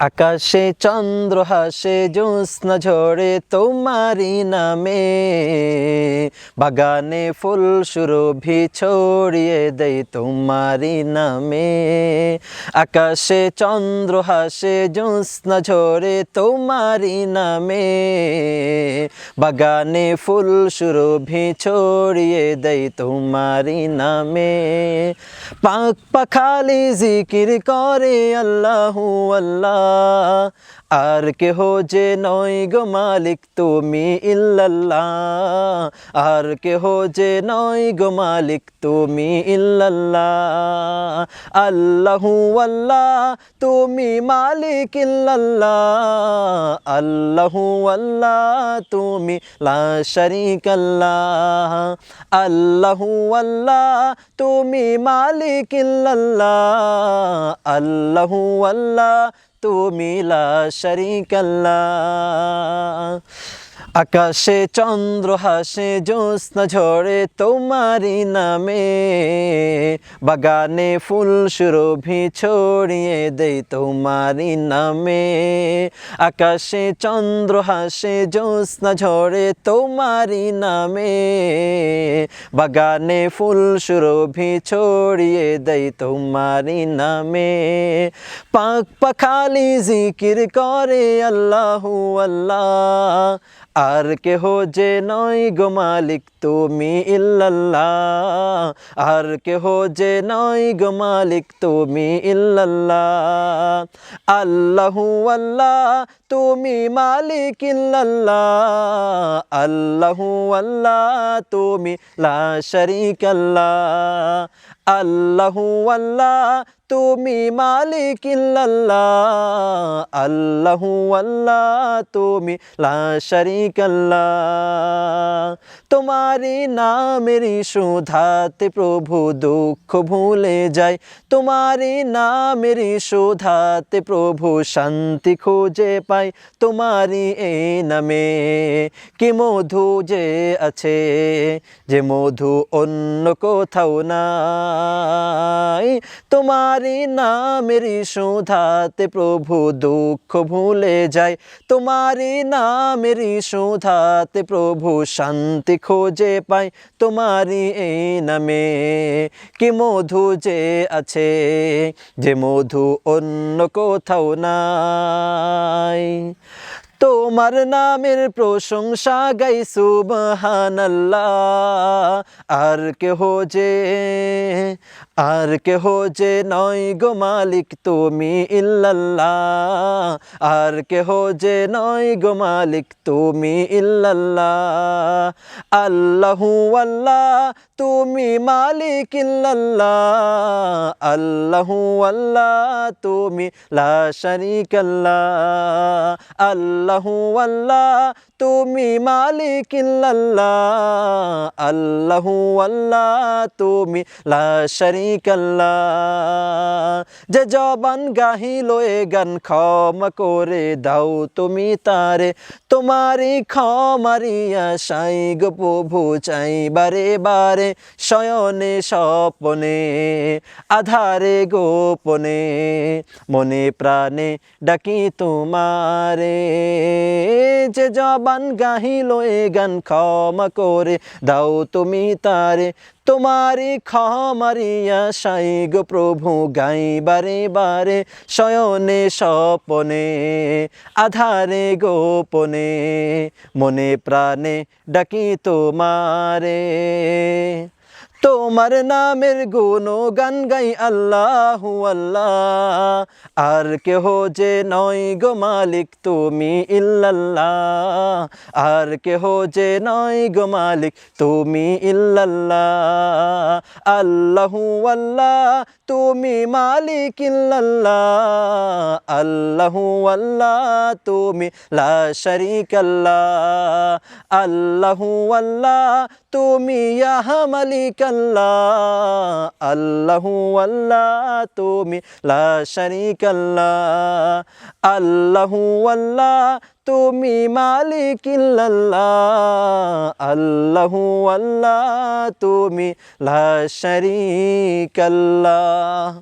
আকাশে চন্দ্র হাসে জ্যোৎস্না ঝরে তোমারি নামে, বাগানে ফুল সুরভি ছড়িয়ে দেয় তোমারি নামে। আকাশে চন্দ্র হাসে জ্যোৎস্না ঝরে তোমারি নামে, বাগানে ফুল সুরভি ছড়িয়ে দেয় তোমারি নামে। পাখ পাখালি জিকির করে আল্লাহু আল্লাহ, আর কেহ যে নয় গো মালিক তুমি ইল্লাল্লাহ, আর কেহ যে নয় গো মালিক তুমি ইল্লাল্লাহ। আল্লাহু আল্লাহ তুমি মালিক ইল্লাল্লাহ, আল্লাহু আল্লাহ তুমি লা শারীকা লাহ। আল্লাহু আল্লাহ তুমি মালিক ইল্লাল্লাহ, আল্লাহু আল্লাহ তুমি লা শারীকা লাহ। আকাশে চন্দ্র হাসে জ্যোৎস্না ঝরে তোমারি নামে, বাগানে ফুল সুরভি ছড়িয়ে দেয় তোমারি নামে। আকাশে চন্দ্র হাসে জ্যোৎস্না ঝরে তোমারি নামে, বাগানে ফুল সুরভি ছড়িয়ে দেয় তোমারি নামে। পাখ পাখালি জিকির করে আল্লাহু আল্লাহ, আর কেহ যে নয় গো মালিক তুমি ইল্লাল্লাহ, আর কেহ যে নয় গো মালিক তুমি ইল্লাল্লাহ। আল্লাহু আল্লাহ তুমি মালিক ইল্লাল্লাহ, আল্লাহু আল্লাহ তুমি লা শারীকা লাহ। আল্লাহু আল্লাহ তুমি মালিক ইল্লাল্লাহ, আল্লাহু আল্লাহ তুমি লা শারীকা লাহ। তোমারি নামেরই সুধাতে প্রভু দুঃখ ভুলে যায়, তোমারি নামেরই সুধাতে প্রভু শান্তি খুঁজে পায়। তোমারি এই নামে কি মধু যে আছে, যে মধু অন্য কোথাও নাই। তোমারি নামেরই সুধাতে প্রভু দুঃখ ভুলে যায়, তোমারি নামেরই সুধাতে প্রভু শান্তি খুঁজে পায়। তোমারি এই নামে কি মধু যে আছে, যে মধু অন্য কোথাও নাই। তোমার নামের প্রশংসা গাই সুবহানাল্লাহ, আর কেহ যে, আর কেহ যে নয় গো মালিক তুমি ইল্লাল্লাহ, আর কেহ যে নয় গো মালিক তুমি ইল্লাল্লাহ। আল্লাহু আল্লাহ তুমি মালিক ইল্লাল্লাহ, আল্লাহু আল্লাহ তুমি লা শারীকা লাহ। আল্লাহু আল্লাহ তুমি মালিক ইল্লাল্লাহ, আল্লাহু আল্লাহ তুমি লা শারীকা লাহ। যে জবান গাহিল এ গান ক্ষমা করে দাও তুমি তারে, তোমারি ক্ষমারি আশাই গো প্রভু চাই বারে বারে। শয়নে স্বপনে আধারে গোপনে, মনে প্রাণে ডাকি তোমারে। যে জবান গাহিল এ গান ক্ষমা করে দাও তুমি তারে, তোমারি ক্ষমারি আশাই গো প্রভু গাই বারে বারে। শয়নে স্বপনে আধারে গোপনে, মনে প্রাণে ডাকি তোমারে। তোমার নামের গুণগান গাই আল্লাহু আল্লাহ, আর কেহ যে নয় গো মালিক তুমি ইল্লাল্লাহ, আর কেহ যে নয় গো মালিক তুমি ইল্লাল্লাহ। আল্লাহু আল্লাহ তুমি মালিক ইল্লাল্লাহ, আল্লাহু আল্লাহ তুমি লা শারীকা লাহ। আল্লাহু আল্লাহ তুমি ইয়া মালিক আল্লাহ, আল্লাহু আল্লাহ তুমি লা শারীকা লাহ। আল্লাহু আল্লাহ তুমি মালিক ইল্লাল্লাহ, আল্লাহু আল্লাহ তুমি লা শারীকা লাহ।